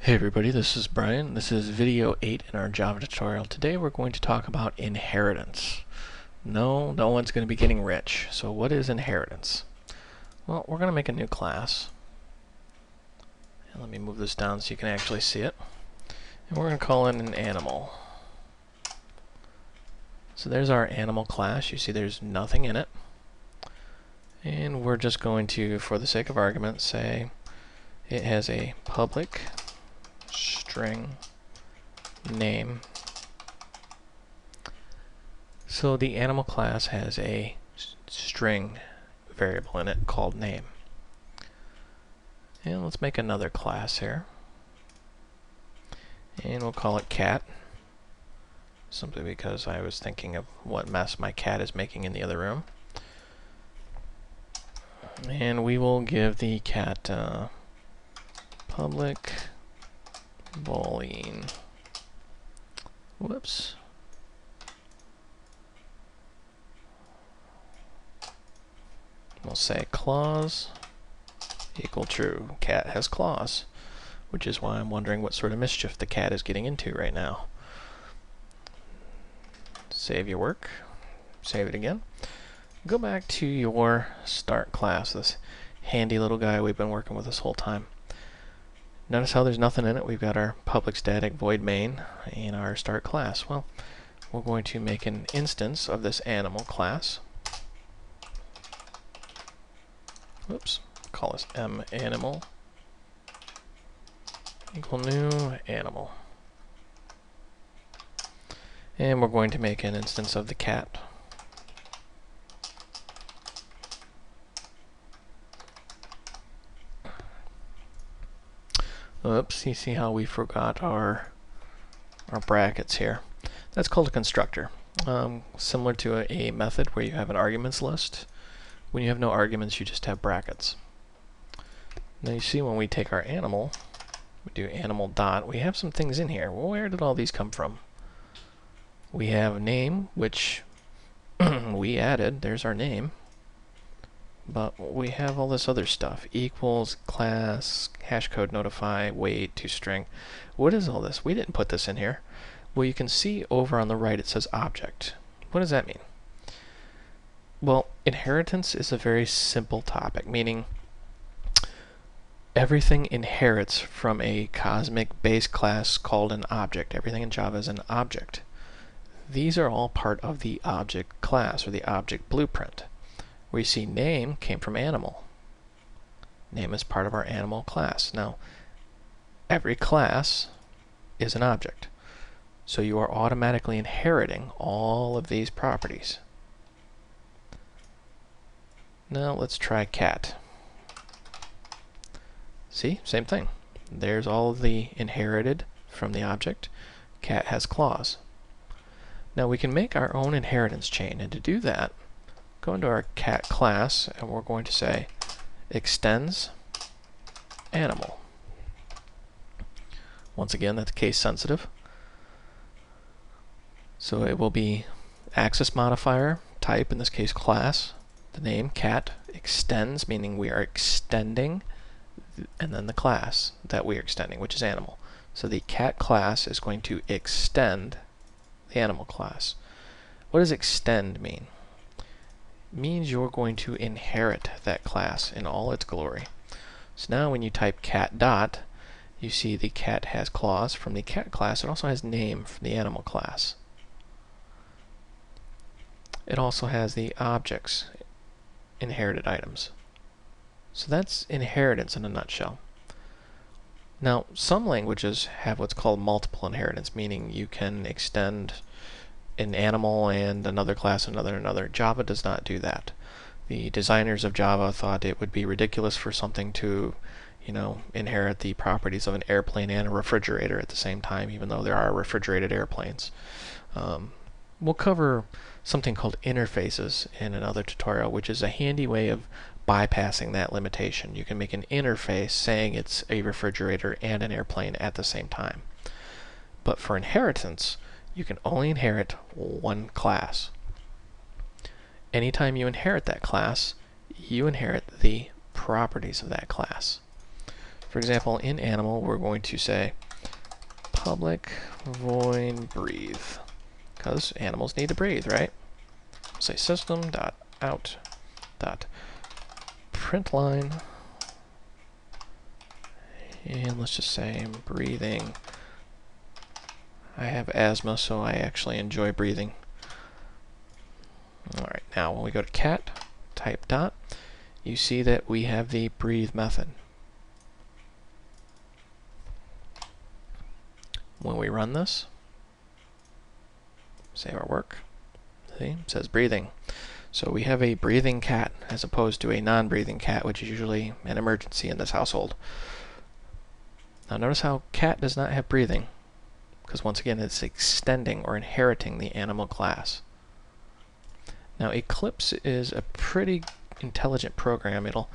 Hey everybody, this is Brian. This is video 8 in our Java tutorial. Today we're going to talk about inheritance. No one's going to be getting rich. So what is inheritance? Well, we're going to make a new class. And let me move this down so you can actually see it. And we're going to call it an animal. So there's our animal class. You see there's nothing in it. And we're just going to, for the sake of argument, say it has a public string name. So the animal class has a string variable in it called name. And let's make another class here. And we'll call it cat, simply because I was thinking of what mess my cat is making in the other room. And we will give the cat public boolean. Whoops. We'll say clause equal true. Cat has claws, which is why I'm wondering what sort of mischief the cat is getting into right now. Save your work. Save it again. Go back to your start class, this handy little guy we've been working with this whole time. Notice how there's nothing in it. We've got our public static void main in our start class. Well, we're going to make an instance of this animal class. Whoops. Call this mAnimal equal new animal. And we're going to make an instance of the cat. Oops, you see how we forgot our brackets here. That's called a constructor. Similar to a method where you have an arguments list. When you have no arguments, you just have brackets. Now you see when we take our animal, we do animal dot, we have some things in here. Well, where did all these come from? We have name, which we added. There's our name. But we have all this other stuff. Equals, class, hashcode notify, wait, toString. What is all this? We didn't put this in here. Well, you can see over on the right it says object. What does that mean? Well, inheritance is a very simple topic, meaning everything inherits from a cosmic base class called an object. Everything in Java is an object. These are all part of the object class, or the object blueprint. Where you see name came from animal. Name is part of our animal class. Now, every class is an object. So you are automatically inheriting all of these properties. Now let's try cat. See, same thing. There's all of the inherited from the object. Cat has claws. Now we can make our own inheritance chain, and to do that, go into our cat class, and we're going to say extends animal. Once again, that's case sensitive. So it will be access modifier, type, in this case class, the name cat, extends, meaning we are extending, and then the class that we are extending, which is animal. So the cat class is going to extend the animal class. What does extend mean? Means you're going to inherit that class in all its glory. So now when you type cat dot, you see the cat has claws from the cat class. It also has name from the animal class. It also has the objects, inherited items. So that's inheritance in a nutshell. Now, some languages have what's called multiple inheritance, meaning you can extend an animal and another class, another. Java does not do that. The designers of Java thought it would be ridiculous for something to, inherit the properties of an airplane and a refrigerator at the same time, even though there are refrigerated airplanes. We'll cover something called interfaces in another tutorial, which is a handy way of bypassing that limitation. You can make an interface saying it's a refrigerator and an airplane at the same time. But for inheritance, you can only inherit one class. Anytime you inherit that class, you inherit the properties of that class. For example, in animal, we're going to say public void breathe, because animals need to breathe, right? We'll say system.out.println, and let's just say breathing. I have asthma, so I actually enjoy breathing. Alright, now when we go to cat, type dot, you see that we have the breathe method. When we run this, save our work, see, it says breathing. So we have a breathing cat as opposed to a non-breathing cat, which is usually an emergency in this household. Now notice how cat does not have breathing, because once again it's extending or inheriting the animal class. Now Eclipse is a pretty intelligent program. It'll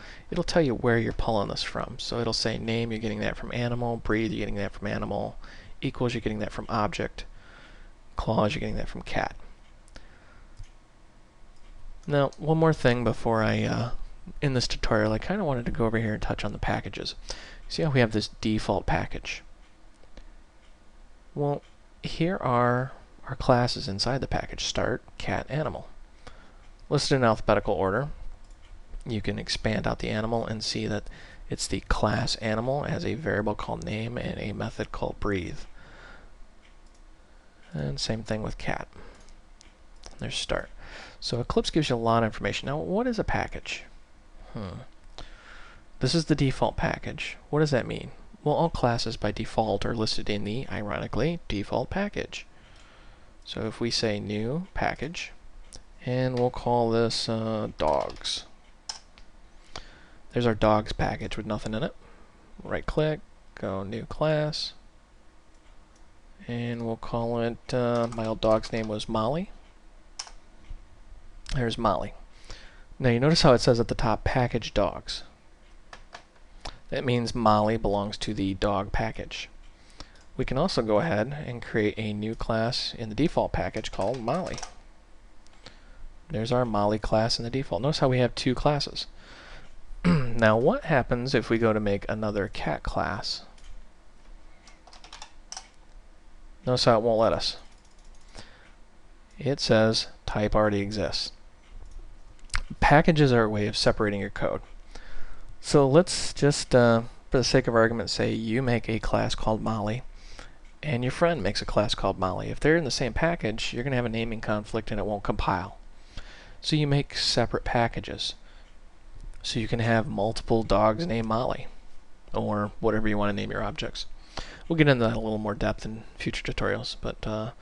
tell you where you're pulling this from. So it'll say name, you're getting that from animal, breathe, you're getting that from animal, equals, you're getting that from object, clause, you're getting that from cat. Now one more thing before I in this tutorial, I kind of wanted to go over here and touch on the packages. See how we have this default package? Well, here are our classes inside the package: start, cat, animal. Listed in alphabetical order. You can expand out the animal and see that it's the class animal as a variable called name and a method called breathe. And same thing with cat. There's start. So Eclipse gives you a lot of information. Now, what is a package? This is the default package. What does that mean? Well, all classes by default are listed in the, ironically, default package. So if we say new package, and we'll call this dogs. There's our dogs package with nothing in it. Right click, go new class, and we'll call it, my old dog's name was Molly. There's Molly. Now you notice how it says at the top package dogs. That means Molly belongs to the dog package. We can also go ahead and create a new class in the default package called Molly. There's our Molly class in the default. Notice how we have two classes. Now what happens if we go to make another cat class? Notice how it won't let us. It says type already exists. Packages are a way of separating your code. So let's just, for the sake of argument, say you make a class called Molly, and your friend makes a class called Molly. If they're in the same package, you're going to have a naming conflict and it won't compile. So you make separate packages. So you can have multiple dogs named Molly, or whatever you want to name your objects. We'll get into that a little more depth in future tutorials, but I'm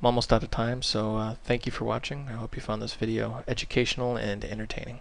almost out of time, so thank you for watching. I hope you found this video educational and entertaining.